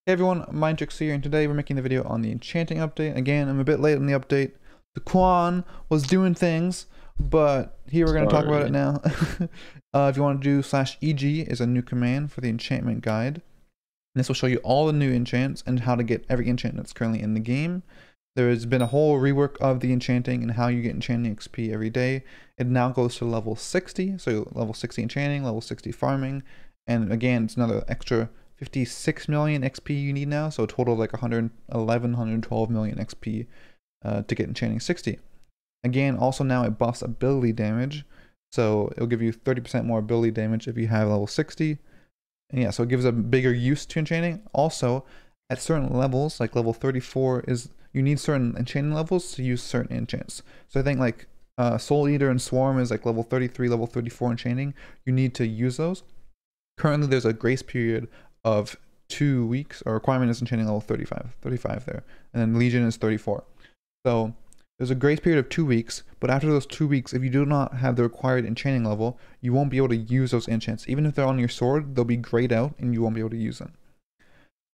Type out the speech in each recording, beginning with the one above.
Hey everyone, Mindtrix here, and today we're making the video on the enchanting update. Again, I'm a bit late on the update. The Quan was doing things, but here we're going to talk about it now. If you want to do /EG is a new command for the enchantment guide. And this will show you all the new enchants and how to get every enchant that's currently in the game. There has been a whole rework of the enchanting and how you get enchanting XP every day. It now goes to level 60, so level 60 enchanting, level 60 farming, and again, it's another extra 56 million XP you need now, so a total of like 111, 112 million XP to get enchanting 60. Again, also now it buffs ability damage, so it'll give you 30% more ability damage if you have level 60. And yeah, so it gives a bigger use to enchanting. Also, at certain levels, like level 34 you need certain enchanting levels to use certain enchants. So I think like Soul Eater and Swarm is like level 33, level 34 enchanting. You need to use those. Currently, there's a grace period of 2 weeks, or requirement is enchanting level 35 there, and then Legion is 34. So there's a grace period of 2 weeks, but after those 2 weeks, if you do not have the required enchanting level, you won't be able to use those enchants. Even if they're on your sword, they'll be grayed out and you won't be able to use them.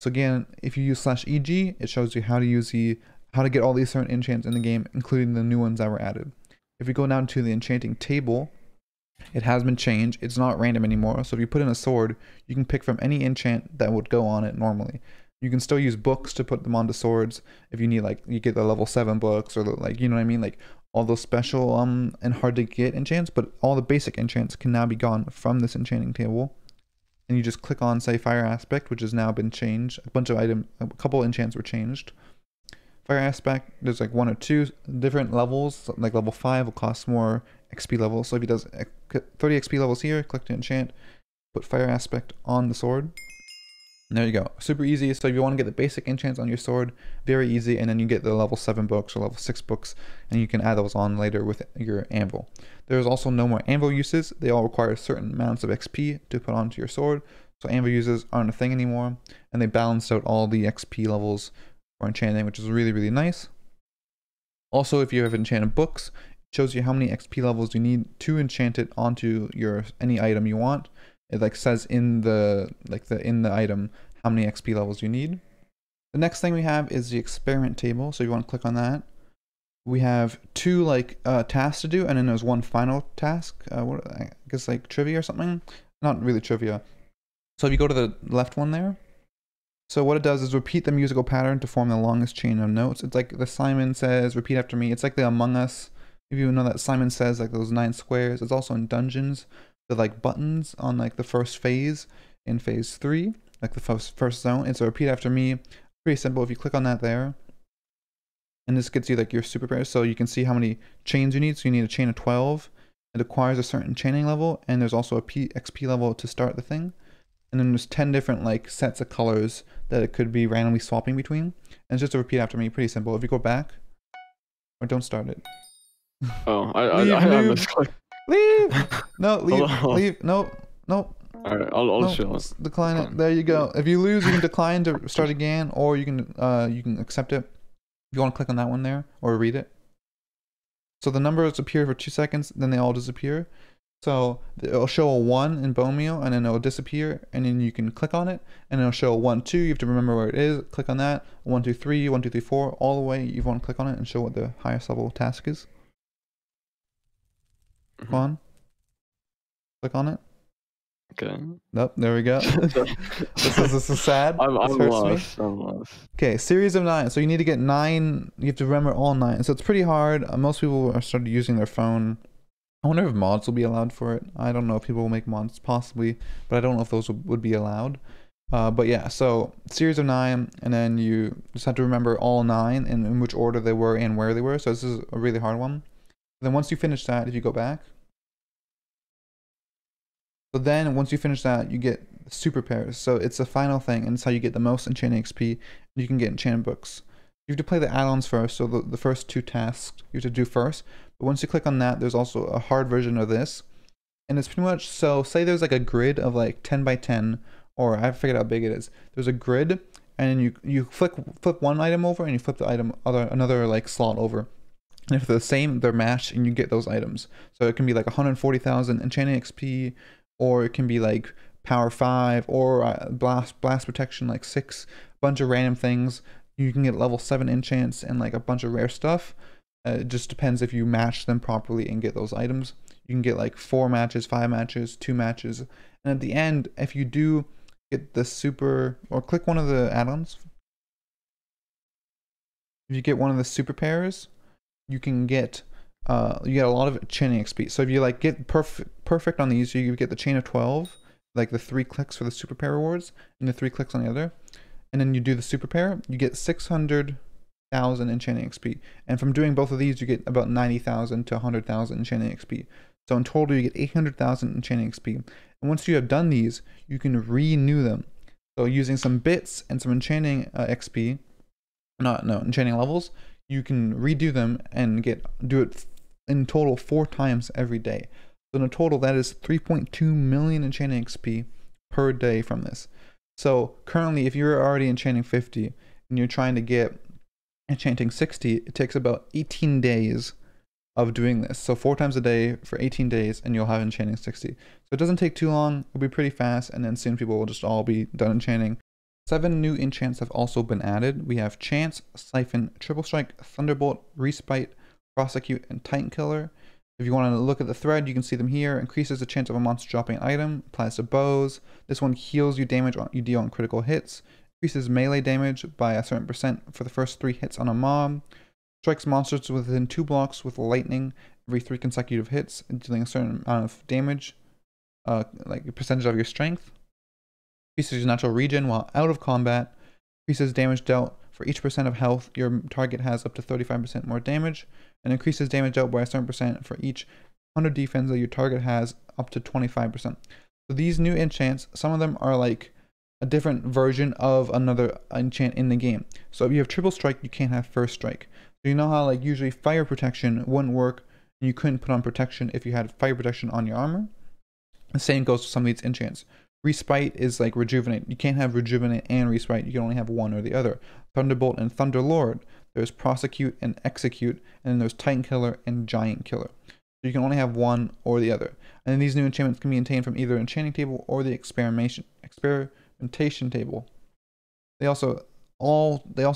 So again, if you use /EG, it shows you how to get all these certain enchants in the game, including the new ones that were added. If we go down to the enchanting table, it has been changed. It's not random anymore. So if you put in a sword, you can pick from any enchant that would go on it normally. You can still use books to put them onto swords if you need, like, you get the level 7 books, or like, you know what I mean, like all those special and hard to get enchants, but all the basic enchants can now be gone from this enchanting table. And you just click on, say, Fire Aspect, which has now been changed. A couple enchants were changed. Fire Aspect, there's like 1 or 2 different levels. Like level 5 will cost more XP levels. So if he does 30 XP levels here, click to enchant, put Fire Aspect on the sword. And there you go. Super easy. So if you want to get the basic enchants on your sword, very easy. And then you get the level 7 books or level 6 books, and you can add those on later with your anvil. There's also no more anvil uses. They all require certain amounts of XP to put onto your sword. So anvil uses aren't a thing anymore, and they balanced out all the XP levels for enchanting, which is really, really nice. Also, if you have enchanted books, it shows you how many XP levels you need to enchant it onto any item you want. It like says in the item how many XP levels you need. The next thing we have is the experiment table. So you want to click on that. We have 2 tasks to do, and then there's 1 final task. I guess like trivia or something. Not really trivia. So if you go to the left one there. So what it does is repeat the musical pattern to form the longest chain of notes. It's like the Simon Says, repeat after me. It's like the Among Us. If you know that Simon Says, like those 9 squares. It's also in Dungeons. The like buttons on like the first phase in phase 3, like the first zone. It's a repeat after me. Pretty simple. If you click on that there, and this gets you like your super pairs, so you can see how many chains you need. So you need a chain of 12. It acquires a certain chaining level, and there's also a XP level to start the thing. And then there's 10 different like sets of colors that it could be randomly swapping between. And it's just a repeat after me. Pretty simple. If you go back, or don't start it. Oh, I misclicked. Leave! No, leave. No. Alright, I'll show it. Decline it. There you go. If you lose, you can decline to start again, or you can accept it. If you want to click on that one there, or read it. So the numbers appear for 2 seconds, then they all disappear. So it'll show a 1 in bone meal, and then it'll disappear, and then you can click on it, and it'll show a 1, 2. You have to remember where it is. Click on that. 1, 2, 3, 1, 2, 3, 4, all the way. You want to click on it and show what the highest level task is. Come on. Click on it. Okay. Nope, there we go. this is sad. I'm lost. Okay, series of 9. So you need to get 9. You have to remember all 9. So it's pretty hard. Most people are started using their phone. I wonder if mods will be allowed for it. I don't know if people will make mods, possibly, but I don't know if those would be allowed. But yeah, so series of 9, and then you just have to remember all 9 and in which order they were and where they were. So this is a really hard one. And then once you finish that, if you go back, so then once you finish that, you get super pairs. So it's the final thing, and it's how you get the most enchanting XP. You can get enchanted books. You have to play the add-ons first, so the first 2 tasks you have to do first. But once you click on that, there's also a hard version of this. And it's pretty much, so say there's like a grid of like 10 by 10, or I forget how big it is. There's a grid, and you flip one item over, and you flip the item another like slot over. And if they're the same, they're matched, and you get those items. So it can be like 140,000 enchanting XP, or it can be like power 5 or blast protection like 6, bunch of random things. You can get level 7 enchants and like a bunch of rare stuff. It just depends if you match them properly and get those items. You can get like 4 matches, 5 matches, 2 matches, and at the end, if you do get the super, or click one of the add-ons, if you get one of the super pairs, you can get you get a lot of enchanting XP. So if you like get perfect on these, you get the chain of 12, like the 3 clicks for the super pair rewards and the 3 clicks on the other, and then you do the super pair, you get 600,000 enchanting XP, and from doing both of these you get about 90,000 to 100,000 enchanting XP. So in total you get 800,000 enchanting XP, and once you have done these, you can renew them. So using some bits and some enchanting XP, enchanting levels, you can redo them and do it in total 4 times every day. So in a total, that is 3.2 million enchanting XP per day from this. So currently, if you're already enchanting 50 and you're trying to get enchanting 60, it takes about 18 days of doing this. So 4 times a day for 18 days and you'll have enchanting 60. So it doesn't take too long, it'll be pretty fast, and then soon people will just all be done enchanting. 7 new enchants have also been added. We have Chance, Siphon, Triple Strike, Thunderbolt, Respite, Prosecute, and Titan Killer. If you want to look at the thread, you can see them here. Increases the chance of a monster dropping an item. Applies to bows. This one heals you damage you deal on critical hits. Increases melee damage by a certain % for the first 3 hits on a mob. Strikes monsters within 2 blocks with lightning every 3 consecutive hits, dealing a certain amount of damage, like a percentage of your strength. Increases your natural regen while out of combat. Increases damage dealt for each % of health your target has up to 35% more damage, and increases damage dealt by a certain % for each 100 defense that your target has up to 25%. So these new enchants, some of them are like a different version of another enchant in the game. So if you have triple strike, you can't have first strike. So you know how like usually fire protection wouldn't work, and you couldn't put on protection if you had fire protection on your armor? The same goes for some of these enchants. Respite is like rejuvenate. You can't have rejuvenate and respite. You can only have one or the other. Thunderbolt and Thunderlord. There's prosecute and execute, and then there's Titan Killer and Giant Killer. So you can only have one or the other. And then these new enchantments can be obtained from either enchanting table or the experimentation table. They also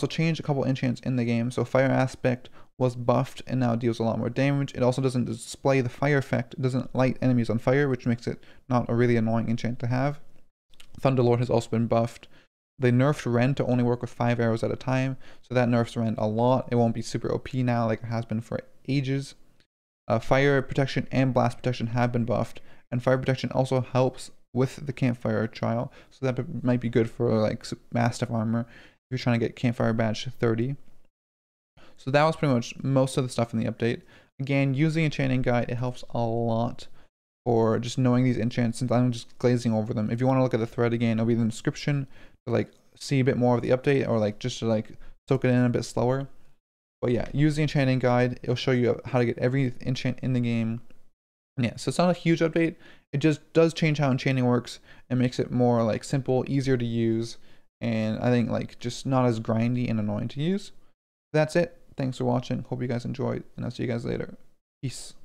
changed a couple enchants in the game. So Fire Aspect was buffed and now deals a lot more damage. It also doesn't display the fire effect. It doesn't light enemies on fire, which makes it not a really annoying enchant to have. Thunderlord has also been buffed. They nerfed Rend to only work with 5 arrows at a time, so that nerfs Rend a lot. It won't be super OP now like it has been for ages. Fire protection and blast protection have been buffed, and fire protection also helps with the campfire trial, so that might be good for like mastiff armor if you're trying to get campfire badge 30. So that was pretty much most of the stuff in the update. Again, using enchanting guide, it helps a lot for just knowing these enchants, since I'm just glazing over them. If you want to look at the thread again, it'll be in the description to like see a bit more of the update, or like just to like soak it in a bit slower. But yeah, use the enchanting guide. It'll show you how to get every enchant in the game. And yeah, so it's not a huge update. It just does change how enchanting works and makes it more like simple, easier to use, and I think like just not as grindy and annoying to use. That's it. Thanks for watching. Hope you guys enjoyed, and I'll see you guys later. Peace.